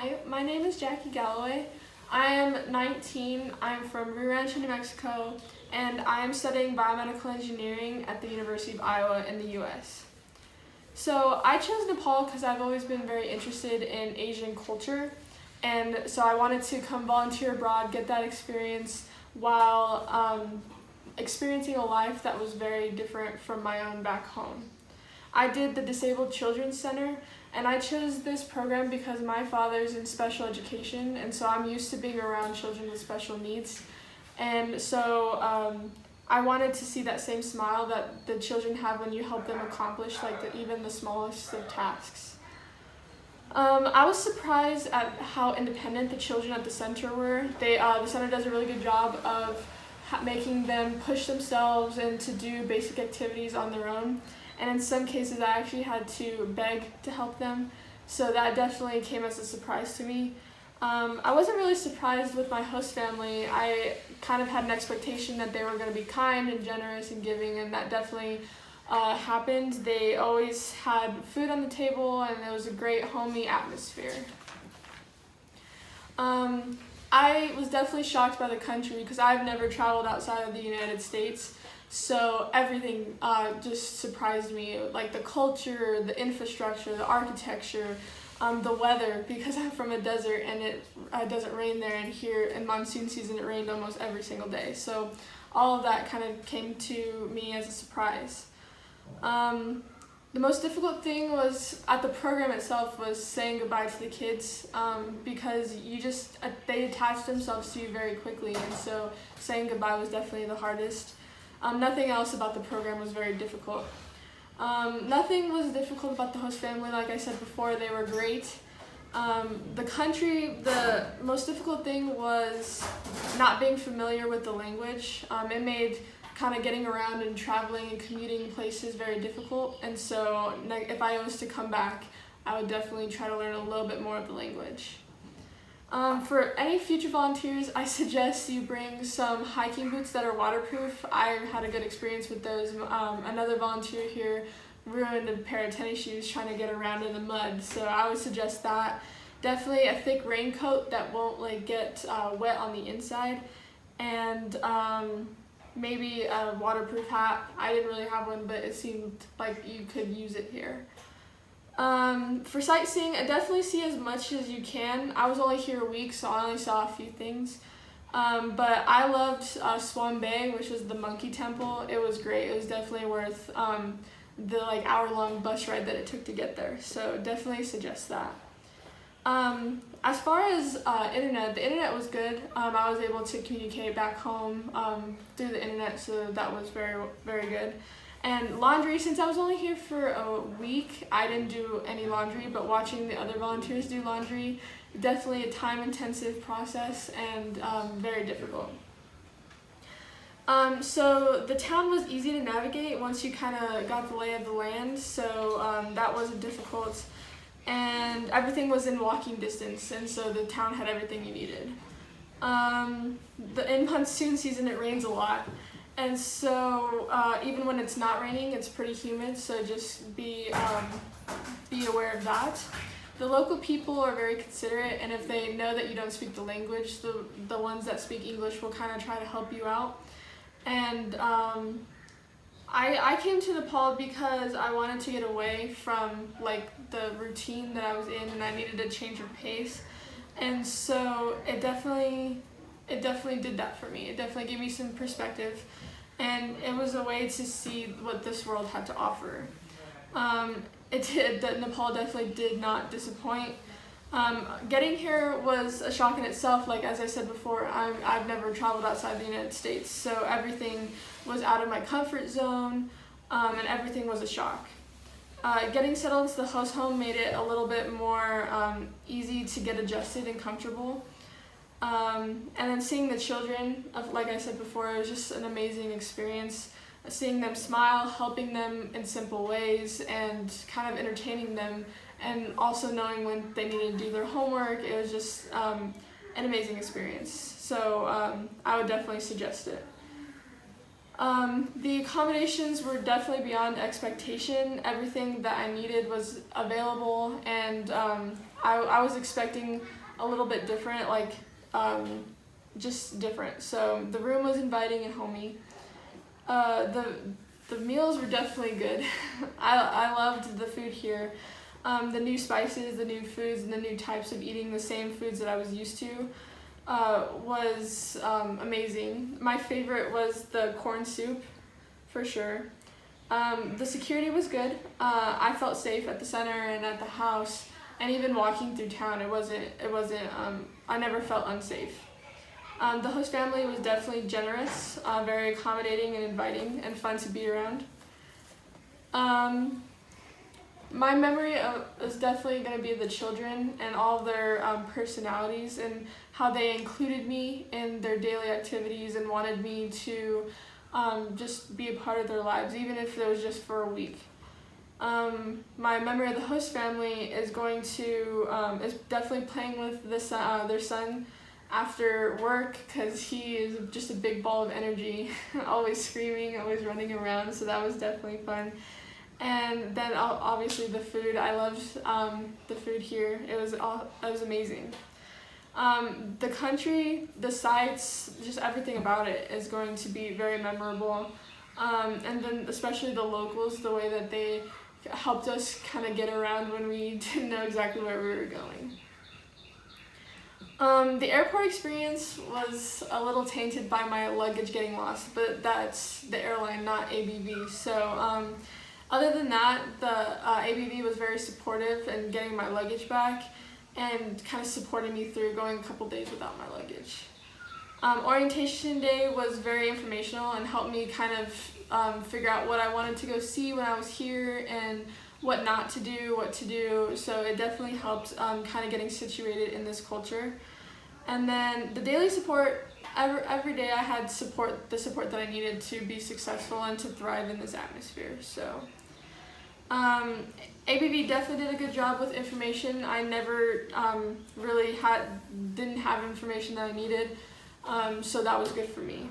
Hi, my name is Jackie Galloway. I am 19, I'm from Rio Rancho, New Mexico, and I am studying biomedical engineering at the University of Iowa in the US. So I chose Nepal because I've always been very interested in Asian culture, and so I wanted to come volunteer abroad, get that experience while experiencing a life that was very different from my own back home. I did the Disabled Children's Center, and I chose this program because my father's in special education, and so I'm used to being around children with special needs. And so I wanted to see that same smile that the children have when you help them accomplish even the smallest of tasks. I was surprised at how independent the children at the center were. The center does a really good job of making them push themselves and to do basic activities on their own. And in some cases, I actually had to beg to help them, so that definitely came as a surprise to me. I wasn't really surprised with my host family. I kind of had an expectation that they were going to be kind and generous and giving, and that definitely happened. They always had food on the table, and it was a great homey atmosphere. I was definitely shocked by the country because I've never traveled outside of the United States. So everything just surprised me, like the culture, the infrastructure, the architecture, the weather, because I'm from a desert and it doesn't rain there, and here in monsoon season it rained almost every single day. So all of that kind of came to me as a surprise. The most difficult thing was at the program itself was saying goodbye to the kids because they attach themselves to you very quickly, and so saying goodbye was definitely the hardest. Nothing else about the program was very difficult. Nothing was difficult about the host family. Like I said before, they were great. The country, the most difficult thing was not being familiar with the language. It made kind of getting around and traveling and commuting places very difficult. And so if I was to come back, I would definitely try to learn a little bit more of the language. For any future volunteers, I suggest you bring some hiking boots that are waterproof. I had a good experience with those. Another volunteer here ruined a pair of tennis shoes trying to get around in the mud, so I would suggest that. Definitely a thick raincoat that won't get wet on the inside, and maybe a waterproof hat. I didn't really have one, but it seemed like you could use it here. For sightseeing, I definitely see as much as you can. I was only here a week, so I only saw a few things. But I loved Swan Bay, which is the monkey temple. It was great. It was definitely worth the hour-long bus ride that it took to get there. So definitely suggest that. As far as internet, the internet was good. I was able to communicate back home through the internet, so that was very, very good. And laundry, since I was only here for a week, I didn't do any laundry, but watching the other volunteers do laundry, definitely a time-intensive process and very difficult. So the town was easy to navigate once you kind of got the lay of the land, so that wasn't difficult. And everything was in walking distance, and so the town had everything you needed. In monsoon season, it rains a lot. And so even when it's not raining, it's pretty humid, so just be aware of that. The local people are very considerate, and if they know that you don't speak the language, the ones that speak English will kind of try to help you out. And I came to Nepal because I wanted to get away from the routine that I was in, and I needed a change of pace. And so it definitely did that for me. It definitely gave me some perspective, and it was a way to see what this world had to offer. Nepal definitely did not disappoint. Getting here was a shock in itself. As I said before, I've never traveled outside the United States, so everything was out of my comfort zone, and everything was a shock. Getting settled into the host home made it a little bit more easy to get adjusted and comfortable. And then seeing the children, like I said before, it was just an amazing experience. Seeing them smile, helping them in simple ways, and kind of entertaining them, and also knowing when they needed to do their homework. It was just an amazing experience. So I would definitely suggest it. The accommodations were definitely beyond expectation. Everything that I needed was available, and I was expecting a little bit different, like just different. So the room was inviting and homey. The meals were definitely good. I loved the food here. The new spices, the new foods, and the new types of eating the same foods that I was used to was amazing. My favorite was the corn soup, for sure. The security was good. I felt safe at the center and at the house, and even walking through town, I never felt unsafe. The host family was definitely generous, very accommodating and inviting, and fun to be around. My memory is definitely going to be the children and all their personalities and how they included me in their daily activities and wanted me to just be a part of their lives, even if it was just for a week. My memory of the host family is is definitely playing with their son after work, because he is just a big ball of energy, always screaming, always running around, so that was definitely fun. And then obviously the food, I loved the food here. It was amazing. The country, the sights, just everything about it is going to be very memorable. And then especially the locals, the way that they helped us kind of get around when we didn't know exactly where we were going. The airport experience was a little tainted by my luggage getting lost, but that's the airline, not ABV. So other than that, the ABV was very supportive in getting my luggage back and kind of supported me through going a couple days without my luggage. Orientation day was very informational and helped me kind of figure out what I wanted to go see when I was here and what not to do, what to do. So it definitely helped kind of getting situated in this culture. And then the daily support, every day I had the support that I needed to be successful and to thrive in this atmosphere. So ABV definitely did a good job with information. I never really didn't have information that I needed, so that was good for me.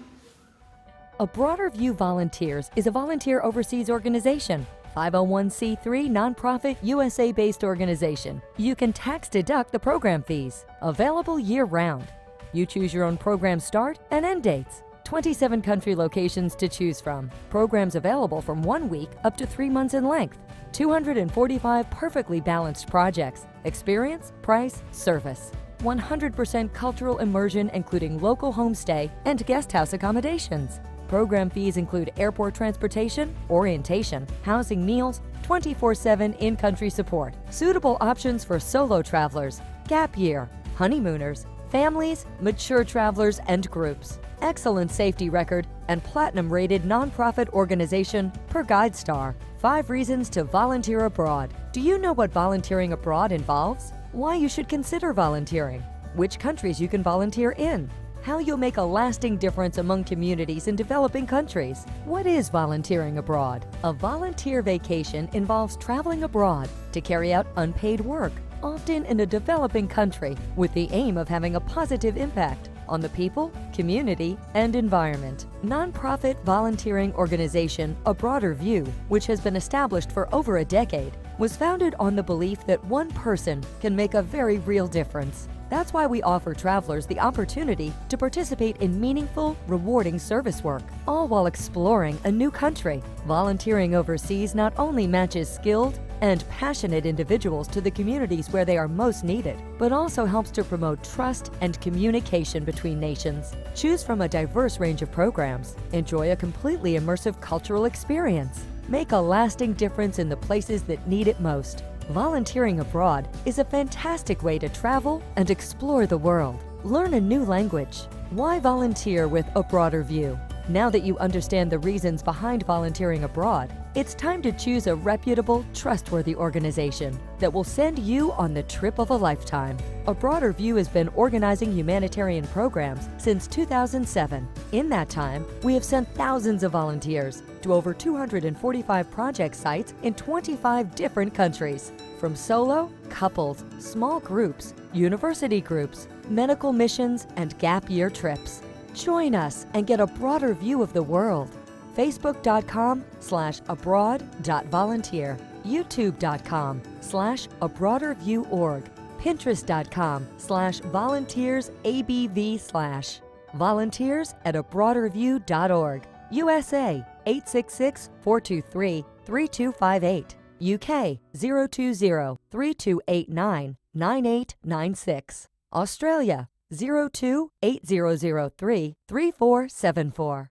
A Broader View Volunteers is a volunteer overseas organization, 501c3 nonprofit USA-based organization. You can tax deduct the program fees. Available year-round. You choose your own program start and end dates. 27 country locations to choose from. Programs available from 1 week up to 3 months in length. 245 perfectly balanced projects. Experience, price, service. 100% cultural immersion, including local homestay and guest house accommodations. Program fees include airport transportation, orientation, housing, meals, 24/7 in-country support. Suitable options for solo travelers, gap year, honeymooners, families, mature travelers, and groups. Excellent safety record and platinum-rated nonprofit organization per GuideStar. 5 reasons to volunteer abroad. Do you know what volunteering abroad involves? Why you should consider volunteering? Which countries you can volunteer in? How you'll make a lasting difference among communities in developing countries. What is volunteering abroad? A volunteer vacation involves traveling abroad to carry out unpaid work, often in a developing country, with the aim of having a positive impact on the people, community, and environment. Nonprofit volunteering organization A Broader View, which has been established for over a decade, was founded on the belief that one person can make a very real difference. That's why we offer travelers the opportunity to participate in meaningful, rewarding service work, all while exploring a new country. Volunteering overseas not only matches skilled and passionate individuals to the communities where they are most needed, but also helps to promote trust and communication between nations. Choose from a diverse range of programs. Enjoy a completely immersive cultural experience. Make a lasting difference in the places that need it most. Volunteering abroad is a fantastic way to travel and explore the world. Learn a new language. Why volunteer with A Broader View? Now that you understand the reasons behind volunteering abroad, it's time to choose a reputable, trustworthy organization that will send you on the trip of a lifetime. A Broader View has been organizing humanitarian programs since 2007. In that time, we have sent thousands of volunteers to over 245 project sites in 25 different countries. From solo, couples, small groups, university groups, medical missions, and gap year trips. Join us and get a broader view of the world. Facebook.com/abroad.volunteer, YouTube.com/abroaderview.org, Pinterest.com/volunteersabv/ volunteers@abroaderview.org. USA 866-423-3258. UK 020-3289-9896. Australia 02-8003-3474.